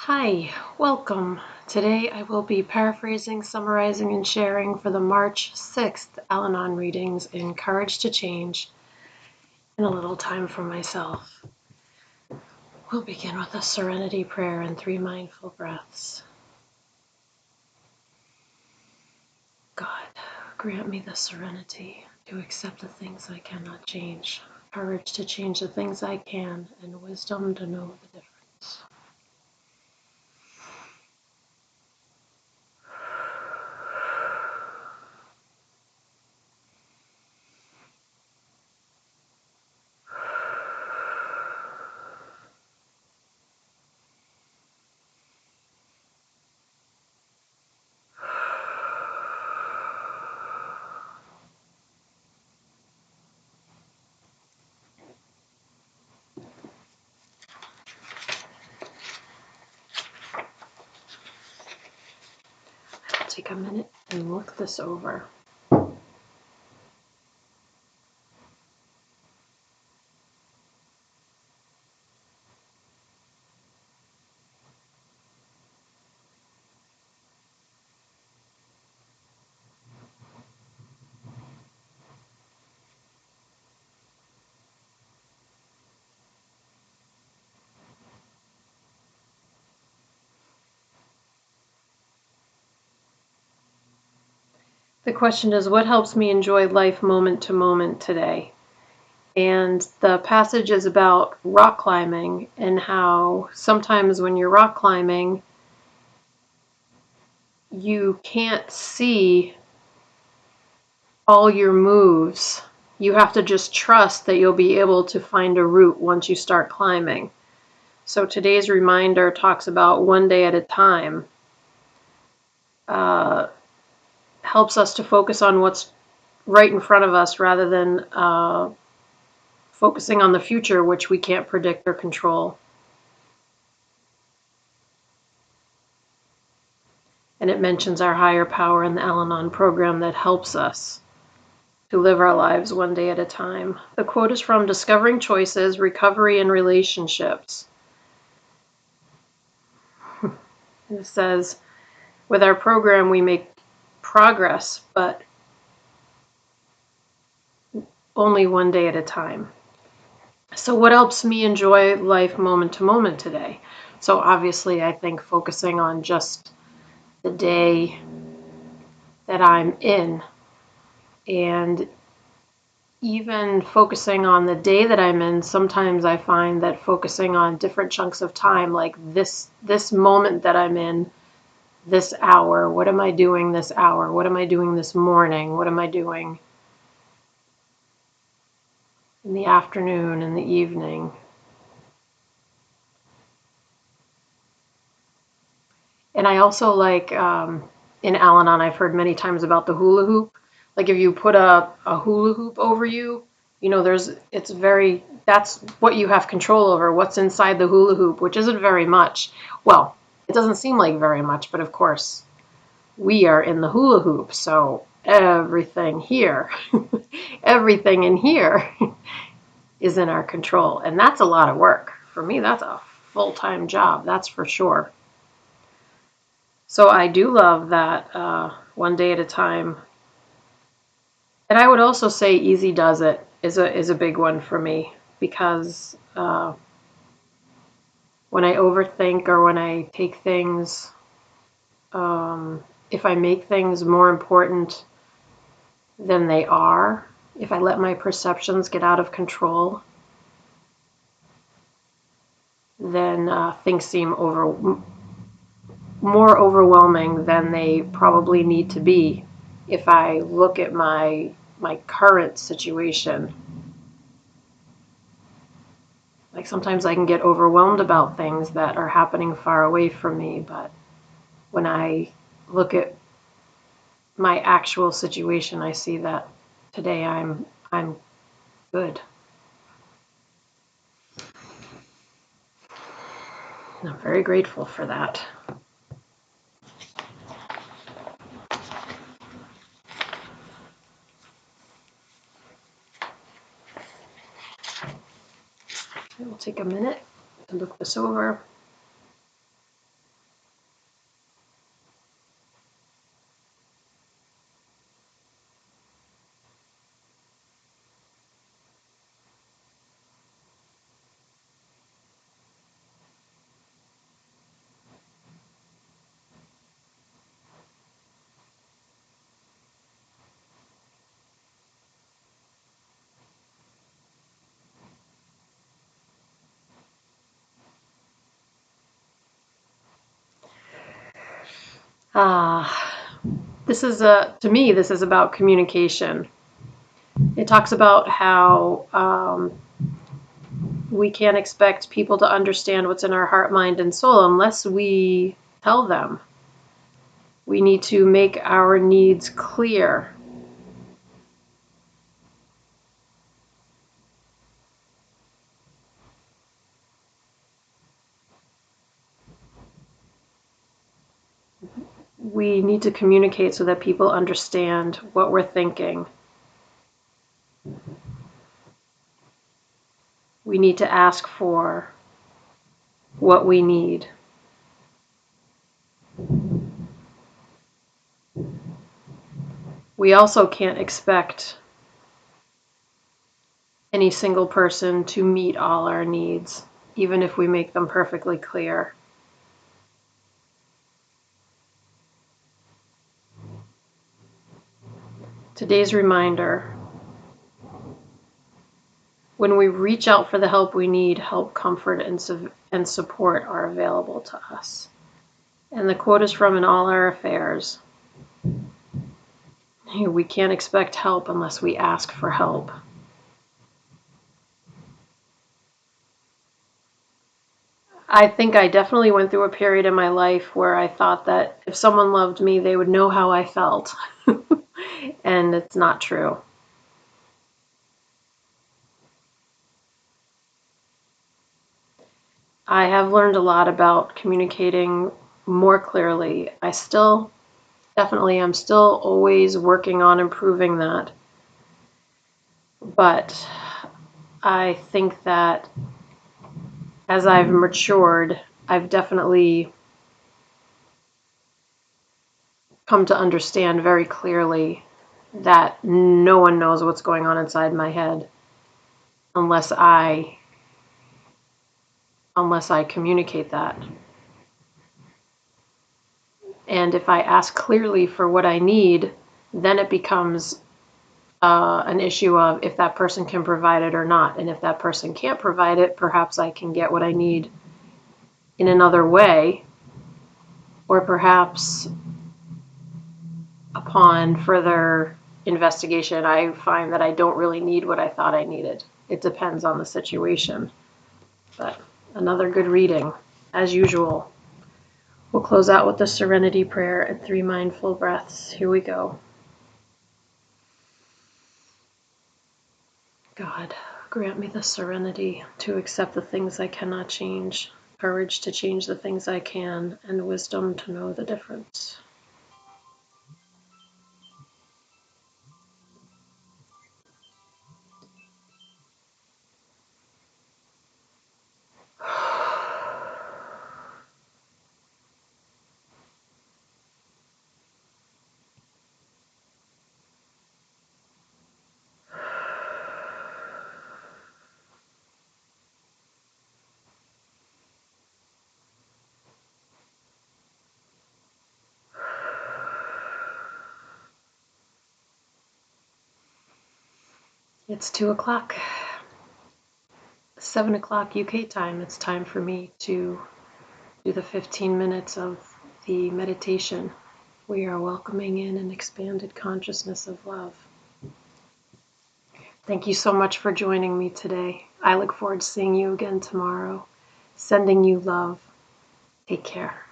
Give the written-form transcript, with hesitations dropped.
Hi, welcome. Today I will be paraphrasing, summarizing, and sharing for the March 6th Al-Anon readings in Courage to Change and a little time for myself. We'll begin with a serenity prayer and 3 mindful breaths. God, grant me the serenity to accept the things I cannot change, courage to change the things I can, and wisdom to know the difference. I'll take a minute and look this over. The question is, what helps me enjoy life moment to moment today? And the passage is about rock climbing and how sometimes when you're rock climbing, you can't see all your moves. You have to just trust that you'll be able to find a route once you start climbing. So today's reminder talks about one day at a time. Helps us to focus on what's right in front of us rather than focusing on the future, which we can't predict or control. And it mentions our higher power in the Al-Anon program that helps us to live our lives one day at a time. The quote is from Discovering Choices, Recovery and Relationships. It says, with our program we make progress, but only one day at a time. So what helps me enjoy life moment to moment today? So obviously I think focusing on just the day that I'm in, and even focusing on the day that I'm in, sometimes I find that focusing on different chunks of time, like this moment that I'm in, this hour, what am I doing this hour? What am I doing this morning? What am I doing in the afternoon, in the evening? And I also like, in Al-Anon, I've heard many times about the hula hoop. Like if you put a hula hoop over you, that's what you have control over, what's inside the hula hoop, which isn't very much. Well, it doesn't seem like very much, but of course, we are in the hula hoop, so everything here, everything in here is in our control. And that's a lot of work. For me, that's a full-time job, that's for sure. So I do love that one day at a time. And I would also say easy does it is a big one for me, because when I overthink or when I take things, if I make things more important than they are, if I let my perceptions get out of control, then things seem more overwhelming than they probably need to be if I look at my current situation. Like sometimes I can get overwhelmed about things that are happening far away from me, but when I look at my actual situation, I see that today I'm good. And I'm very grateful for that. We'll take a minute to look this over. To me, this is about communication. It talks about how we can't expect people to understand what's in our heart, mind, and soul unless we tell them. We need to make our needs clear. We need to communicate so that people understand what we're thinking. We need to ask for what we need. We also can't expect any single person to meet all our needs, even if we make them perfectly clear. Today's reminder: when we reach out for the help we need, help, comfort, and support are available to us. And the quote is from In All Our Affairs. We can't expect help unless we ask for help. I think I definitely went through a period in my life where I thought that if someone loved me, they would know how I felt. And it's not true. I have learned a lot about communicating more clearly. I'm still always working on improving that. But I think that as I've matured, I've definitely come to understand very clearly that no one knows what's going on inside my head unless I communicate that. And if I ask clearly for what I need, then it becomes an issue of if that person can provide it or not. And if that person can't provide it, perhaps I can get what I need in another way, or perhaps upon further investigation, I find that I don't really need what I thought I needed. It depends on the situation. But another good reading, as usual. We'll close out with the Serenity Prayer and 3 mindful breaths. Here we go. God, grant me the serenity to accept the things I cannot change, courage to change the things I can, and wisdom to know the difference. It's 2 o'clock, 7 o'clock UK time. It's time for me to do the 15 minutes of the meditation. We are welcoming in an expanded consciousness of love. Thank you so much for joining me today. I look forward to seeing you again tomorrow. Sending you love. Take care.